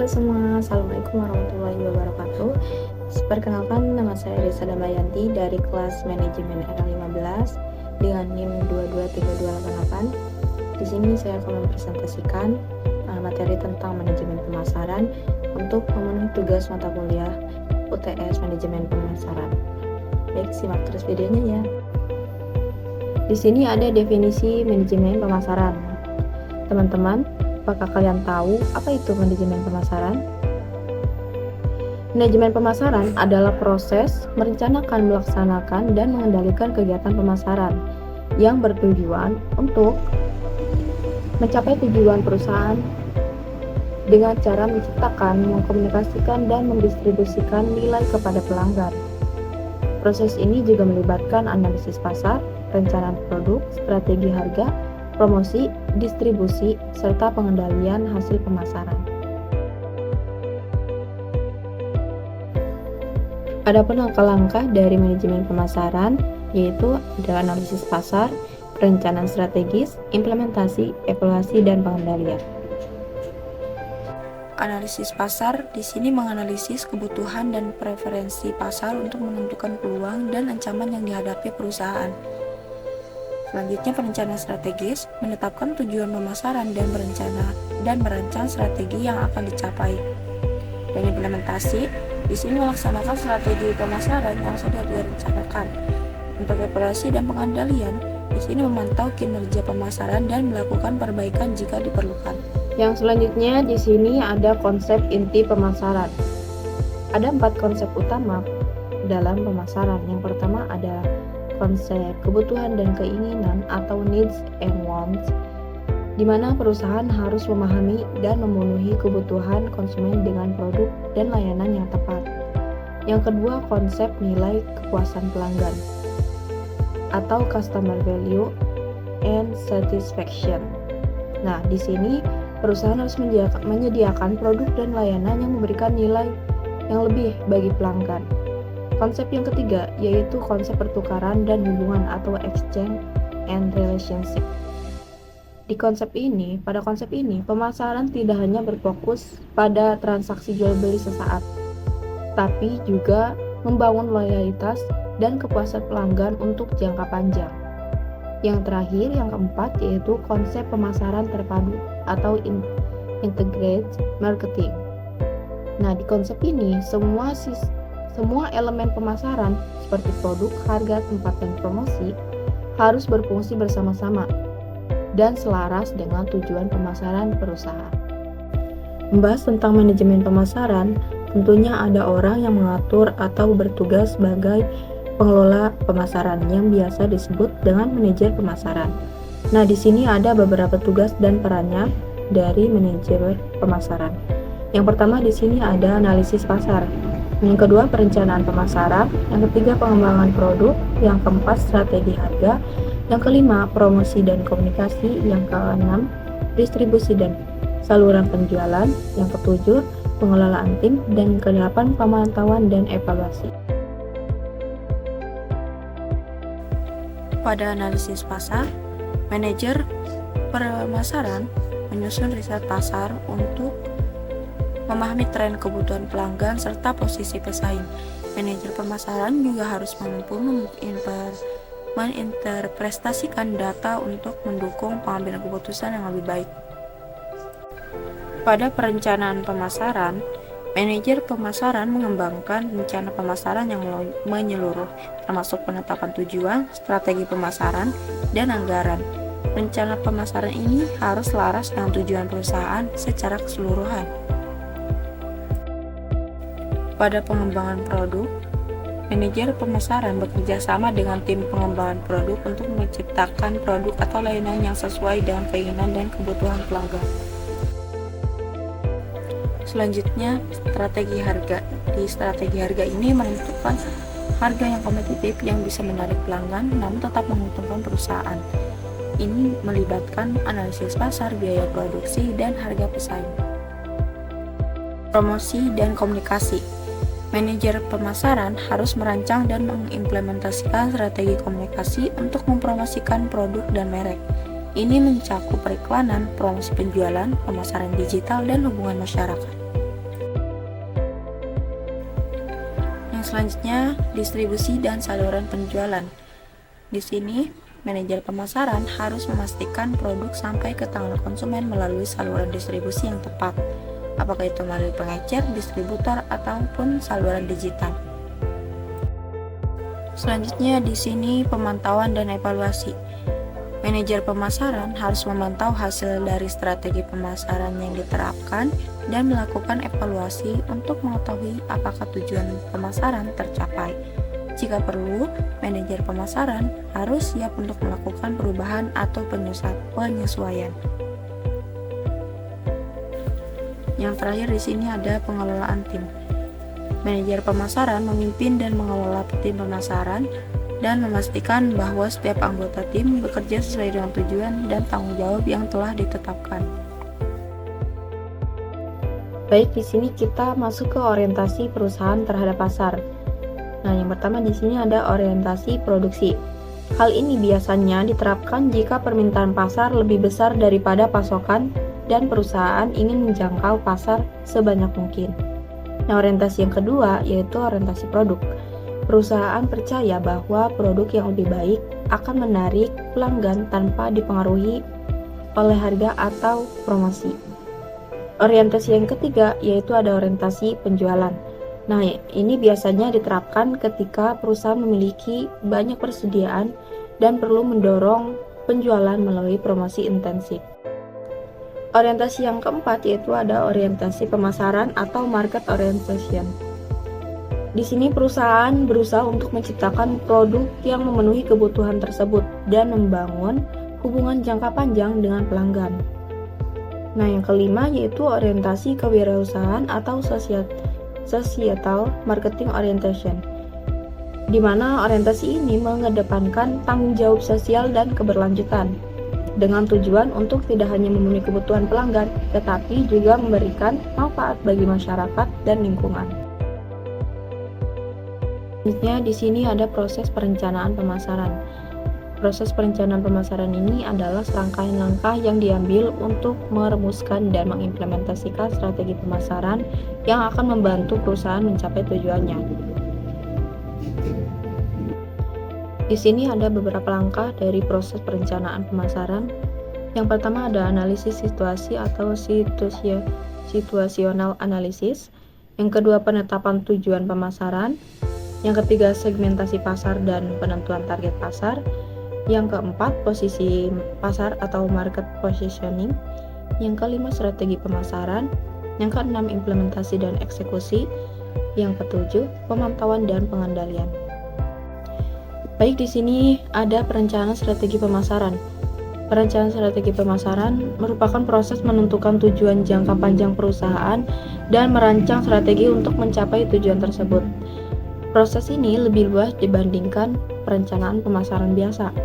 Halo semua, Assalamualaikum warahmatullahi wabarakatuh. Perkenalkan, nama saya Risa Damayanti dari kelas Manajemen era 15 dengan NIM 223288. Di sini saya akan mempresentasikan materi tentang manajemen pemasaran untuk memenuhi tugas mata kuliah UTS Manajemen Pemasaran. Baik, simak terus videonya ya. Di sini ada definisi manajemen pemasaran. Teman-teman, apakah kalian tahu apa itu manajemen pemasaran? Manajemen pemasaran adalah proses merencanakan, melaksanakan, dan mengendalikan kegiatan pemasaran yang bertujuan untuk mencapai tujuan perusahaan dengan cara menciptakan, mengkomunikasikan, dan mendistribusikan nilai kepada pelanggan. Proses ini juga melibatkan analisis pasar, perencanaan produk, strategi harga, promosi, distribusi, serta pengendalian hasil pemasaran. Adapun langkah-langkah dari manajemen pemasaran yaitu ada analisis pasar, perencanaan strategis, implementasi, evaluasi, dan pengendalian. Analisis pasar di sini menganalisis kebutuhan dan preferensi pasar untuk menentukan peluang dan ancaman yang dihadapi perusahaan. Selanjutnya, perencanaan strategis menetapkan tujuan pemasaran dan merancang strategi yang akan dicapai. Dan implementasi di sini melaksanakan strategi pemasaran yang sudah direncanakan. Untuk evaluasi dan pengendalian di sini memantau kinerja pemasaran dan melakukan perbaikan jika diperlukan. Yang selanjutnya di sini ada konsep inti pemasaran. Ada 4 konsep utama dalam pemasaran. Yang pertama ada konsep kebutuhan dan keinginan atau needs and wants, di mana perusahaan harus memahami dan memenuhi kebutuhan konsumen dengan produk dan layanan yang tepat. Yang kedua, konsep nilai kepuasan pelanggan atau customer value and satisfaction. Nah, di sini perusahaan harus menyediakan produk dan layanan yang memberikan nilai yang lebih bagi pelanggan. Konsep yang ketiga yaitu konsep pertukaran dan hubungan atau exchange and relationship. Pada konsep ini, pemasaran tidak hanya berfokus pada transaksi jual beli sesaat, tapi juga membangun loyalitas dan kepuasan pelanggan untuk jangka panjang. Yang terakhir, yang keempat yaitu konsep pemasaran terpadu atau integrated marketing. Nah, di konsep ini semua elemen pemasaran seperti produk, harga, tempat, dan promosi harus berfungsi bersama-sama dan selaras dengan tujuan pemasaran perusahaan. Membahas tentang manajemen pemasaran, tentunya ada orang yang mengatur atau bertugas sebagai pengelola pemasaran yang biasa disebut dengan manajer pemasaran. Nah, di sini ada beberapa tugas dan perannya dari manajer pemasaran. Yang pertama di sini ada analisis pasar. Yang kedua, perencanaan pemasaran. Yang ketiga, pengembangan produk. Yang keempat, strategi harga. Yang kelima, promosi dan komunikasi. Yang keenam, distribusi dan saluran penjualan. Yang ketujuh, pengelolaan tim. Dan kedelapan, pemantauan dan evaluasi. Pada analisis pasar, manajer pemasaran menyusun riset pasar untuk memahami tren kebutuhan pelanggan serta posisi pesaing. Manajer pemasaran juga harus mampu menginterpretasikan data untuk mendukung pengambilan keputusan yang lebih baik. Pada perencanaan pemasaran, manajer pemasaran mengembangkan rencana pemasaran yang menyeluruh, termasuk penetapan tujuan, strategi pemasaran, dan anggaran. Rencana pemasaran ini harus selaras dengan tujuan perusahaan secara keseluruhan. Pada pengembangan produk, manajer pemasaran bekerja sama dengan tim pengembangan produk untuk menciptakan produk atau layanan yang sesuai dengan keinginan dan kebutuhan pelanggan. Selanjutnya, strategi harga. Di strategi harga ini menentukan harga yang kompetitif yang bisa menarik pelanggan namun tetap menguntungkan perusahaan. Ini melibatkan analisis pasar, biaya produksi, dan harga pesaing. Promosi dan komunikasi. Manajer pemasaran harus merancang dan mengimplementasikan strategi komunikasi untuk mempromosikan produk dan merek. Ini mencakup periklanan, promosi penjualan, pemasaran digital, dan hubungan masyarakat. Yang selanjutnya, distribusi dan saluran penjualan. Di sini, manajer pemasaran harus memastikan produk sampai ke tangan konsumen melalui saluran distribusi yang tepat, apakah itu melalui pengecer, distributor, ataupun saluran digital. Selanjutnya di sini pemantauan dan evaluasi. Manajer pemasaran harus memantau hasil dari strategi pemasaran yang diterapkan dan melakukan evaluasi untuk mengetahui apakah tujuan pemasaran tercapai. Jika perlu, manajer pemasaran harus siap untuk melakukan perubahan atau penyesuaian. Yang terakhir di sini ada pengelolaan tim. Manajer pemasaran memimpin dan mengelola tim pemasaran dan memastikan bahwa setiap anggota tim bekerja sesuai dengan tujuan dan tanggung jawab yang telah ditetapkan. Baik, di sini kita masuk ke orientasi perusahaan terhadap pasar. Nah, yang pertama di sini ada orientasi produksi. Hal ini biasanya diterapkan jika permintaan pasar lebih besar daripada pasokan dan perusahaan ingin menjangkau pasar sebanyak mungkin. Nah, orientasi yang kedua yaitu orientasi produk. Perusahaan percaya bahwa produk yang lebih baik akan menarik pelanggan tanpa dipengaruhi oleh harga atau promosi. Orientasi yang ketiga yaitu ada orientasi penjualan. Nah, ini biasanya diterapkan ketika perusahaan memiliki banyak persediaan dan perlu mendorong penjualan melalui promosi intensif. Orientasi yang keempat yaitu ada orientasi pemasaran atau market orientation. Di sini perusahaan berusaha untuk menciptakan produk yang memenuhi kebutuhan tersebut dan membangun hubungan jangka panjang dengan pelanggan. Nah, yang kelima yaitu orientasi kewirausahaan atau societal marketing orientation, di mana orientasi ini mengedepankan tanggung jawab sosial dan keberlanjutan dengan tujuan untuk tidak hanya memenuhi kebutuhan pelanggan, tetapi juga memberikan manfaat bagi masyarakat dan lingkungan. Selanjutnya di sini ada proses perencanaan pemasaran. Proses perencanaan pemasaran ini adalah serangkaian langkah yang diambil untuk merumuskan dan mengimplementasikan strategi pemasaran yang akan membantu perusahaan mencapai tujuannya. Di sini ada beberapa langkah dari proses perencanaan pemasaran. Yang pertama ada analisis situasi atau situasional analisis. Yang kedua penetapan tujuan pemasaran. Yang ketiga segmentasi pasar dan penentuan target pasar. Yang keempat posisi pasar atau market positioning. Yang kelima strategi pemasaran. Yang keenam implementasi dan eksekusi. Yang ketujuh pemantauan dan pengendalian. Baik, di sini ada perencanaan strategi pemasaran. Perencanaan strategi pemasaran merupakan proses menentukan tujuan jangka panjang perusahaan dan merancang strategi untuk mencapai tujuan tersebut. Proses ini lebih luas dibandingkan perencanaan pemasaran biasa,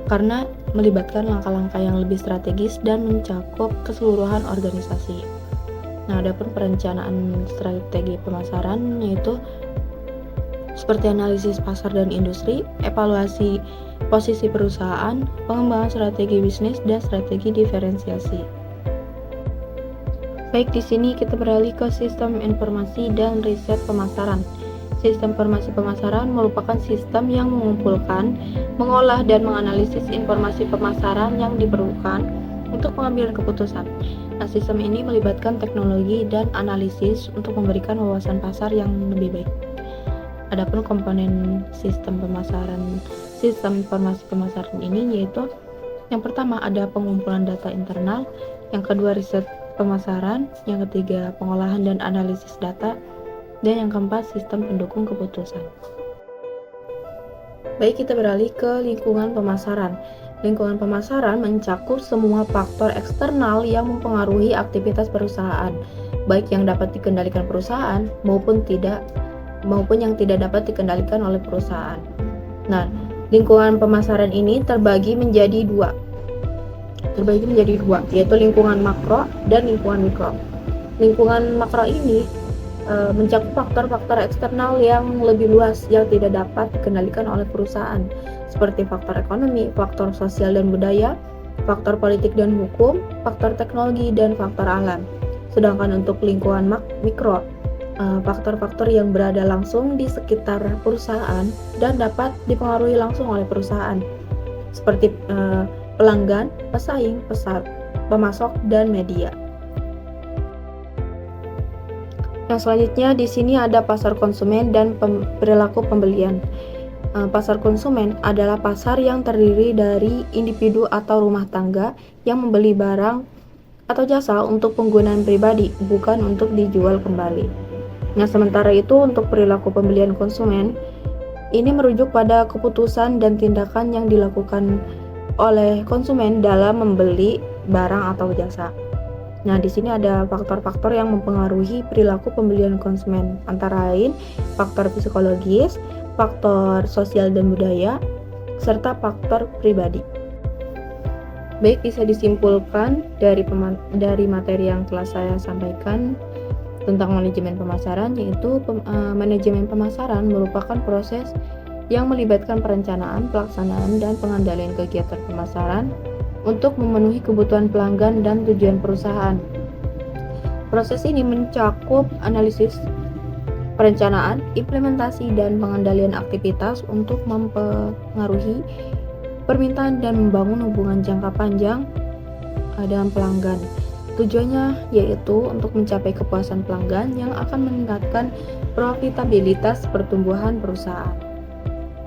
karena melibatkan langkah-langkah yang lebih strategis dan mencakup keseluruhan organisasi. Nah, adapun perencanaan strategi pemasaran yaitu seperti analisis pasar dan industri, evaluasi posisi perusahaan, pengembangan strategi bisnis, dan strategi diferensiasi. Baik, di sini kita beralih ke sistem informasi dan riset pemasaran. Sistem informasi pemasaran merupakan sistem yang mengumpulkan, mengolah, dan menganalisis informasi pemasaran yang diperlukan untuk pengambilan keputusan. Nah, sistem ini melibatkan teknologi dan analisis untuk memberikan wawasan pasar yang lebih baik. Adapun komponen sistem informasi pemasaran ini yaitu yang pertama ada pengumpulan data internal, yang kedua riset pemasaran, yang ketiga pengolahan dan analisis data, dan yang keempat sistem pendukung keputusan. Baik, kita beralih ke lingkungan pemasaran. Lingkungan pemasaran mencakup semua faktor eksternal yang mempengaruhi aktivitas perusahaan, baik yang dapat dikendalikan perusahaan maupun yang tidak dapat dikendalikan oleh perusahaan. Nah, lingkungan pemasaran ini terbagi menjadi dua, yaitu lingkungan makro dan lingkungan mikro. Lingkungan makro ini mencakup faktor-faktor eksternal yang lebih luas yang tidak dapat dikendalikan oleh perusahaan, seperti faktor ekonomi, faktor sosial dan budaya, faktor politik dan hukum, faktor teknologi, dan faktor alam. Sedangkan untuk lingkungan mikro, faktor-faktor yang berada langsung di sekitar perusahaan dan dapat dipengaruhi langsung oleh perusahaan, seperti pelanggan, pesaing, pemasok, dan media. Yang selanjutnya di sini ada pasar konsumen dan perilaku pembelian. Pasar konsumen adalah pasar yang terdiri dari individu atau rumah tangga yang membeli barang atau jasa untuk penggunaan pribadi, bukan untuk dijual kembali. Nah, sementara itu untuk perilaku pembelian konsumen, ini merujuk pada keputusan dan tindakan yang dilakukan oleh konsumen dalam membeli barang atau jasa. Nah, di sini ada faktor-faktor yang mempengaruhi perilaku pembelian konsumen, antara lain faktor psikologis, faktor sosial dan budaya, serta faktor pribadi. Baik, bisa disimpulkan dari materi yang telah saya sampaikan tentang manajemen pemasaran, yaitu manajemen pemasaran merupakan proses yang melibatkan perencanaan, pelaksanaan, dan pengendalian kegiatan pemasaran untuk memenuhi kebutuhan pelanggan dan tujuan perusahaan. Proses ini mencakup analisis, perencanaan, implementasi, dan pengendalian aktivitas untuk mempengaruhi permintaan dan membangun hubungan jangka panjang dengan pelanggan. Tujuannya yaitu untuk mencapai kepuasan pelanggan yang akan meningkatkan profitabilitas pertumbuhan perusahaan.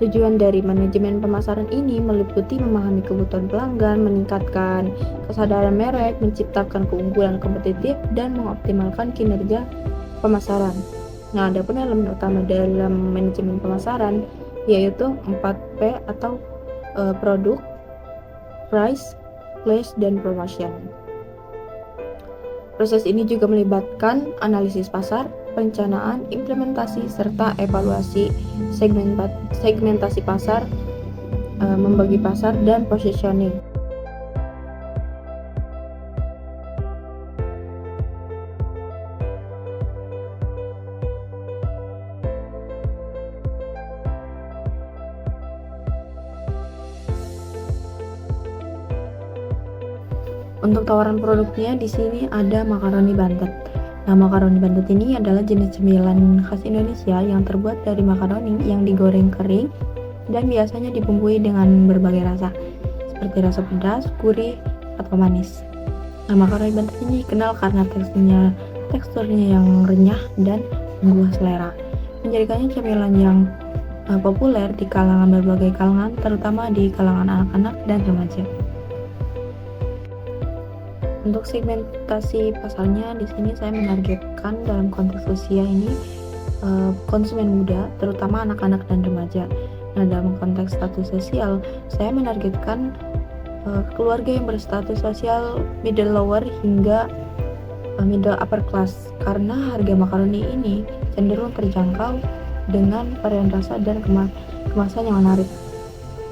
Tujuan dari manajemen pemasaran ini meliputi memahami kebutuhan pelanggan, meningkatkan kesadaran merek, menciptakan keunggulan kompetitif, dan mengoptimalkan kinerja pemasaran. Nah, ada pun elemen utama dalam manajemen pemasaran yaitu 4P atau produk, price, place, dan promotion. Proses ini juga melibatkan analisis pasar, perencanaan, implementasi, serta evaluasi segmentasi pasar, membagi pasar, dan positioning. Untuk tawaran produknya di sini ada makaroni bantet. Nah, makaroni bantet ini adalah jenis cemilan khas Indonesia yang terbuat dari makaroni yang digoreng kering dan biasanya dibumbui dengan berbagai rasa, seperti rasa pedas, gurih, atau manis. Nah, makaroni bantet ini dikenal karena teksturnya yang renyah dan menggugah selera, menjadikannya cemilan yang populer di kalangan berbagai kalangan, terutama di kalangan anak-anak dan remaja. Untuk segmentasi pasarnya di sini saya menargetkan dalam konteks usia ini konsumen muda, terutama anak-anak dan remaja. Nah, dalam konteks status sosial, saya menargetkan keluarga yang berstatus sosial middle lower hingga middle upper class, karena harga makaroni ini cenderung terjangkau dengan varian rasa dan kemasan yang menarik.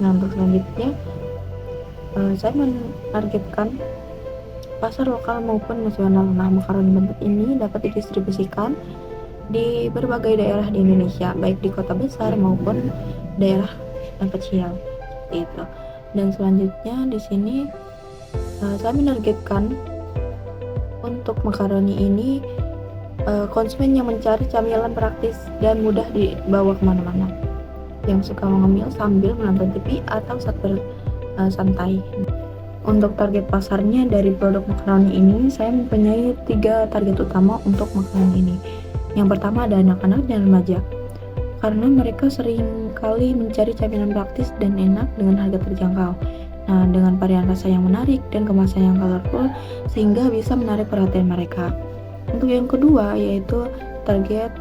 Nah, untuk selanjutnya saya menargetkan pasar lokal maupun nasional. Nah, makaroni bantet ini dapat didistribusikan di berbagai daerah di Indonesia, baik di kota besar maupun daerah yang kecil, itu. Dan selanjutnya di sini saya menargetkan untuk makaroni ini konsumen yang mencari camilan praktis dan mudah dibawa kemana-mana, yang suka mengemil sambil menonton TV atau saat bersantai. Untuk target pasarnya dari produk makaroni ini, saya mempunyai 3 target utama untuk makaroni ini. Yang pertama ada anak-anak dan remaja, karena mereka sering kali mencari camilan praktis dan enak dengan harga terjangkau. Nah, dengan varian rasa yang menarik dan kemasan yang colorful, sehingga bisa menarik perhatian mereka. Untuk yang kedua yaitu target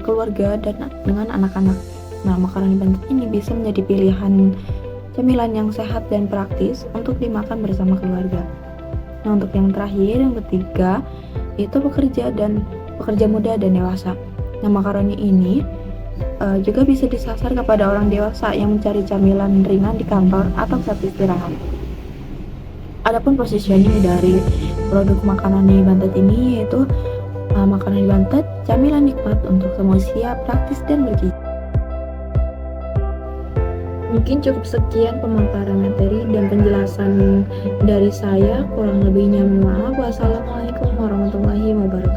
keluarga dan dengan anak-anak. Nah, makaroni bantet ini bisa menjadi pilihan cemilan yang sehat dan praktis untuk dimakan bersama keluarga. Nah, untuk yang terakhir, yang ketiga, itu pekerja muda dan dewasa. Nah, makaroni ini juga bisa disasar kepada orang dewasa yang mencari camilan ringan di kantor atau saat istirahat. Adapun positioning dari produk makaroni bantet ini yaitu makaroni bantet, camilan nikmat untuk semua usia, praktis dan bergizi. Mungkin cukup sekian pemaparan materi dan penjelasan dari saya. Kurang lebihnya mohon maaf. Wassalamualaikum warahmatullahi wabarakatuh.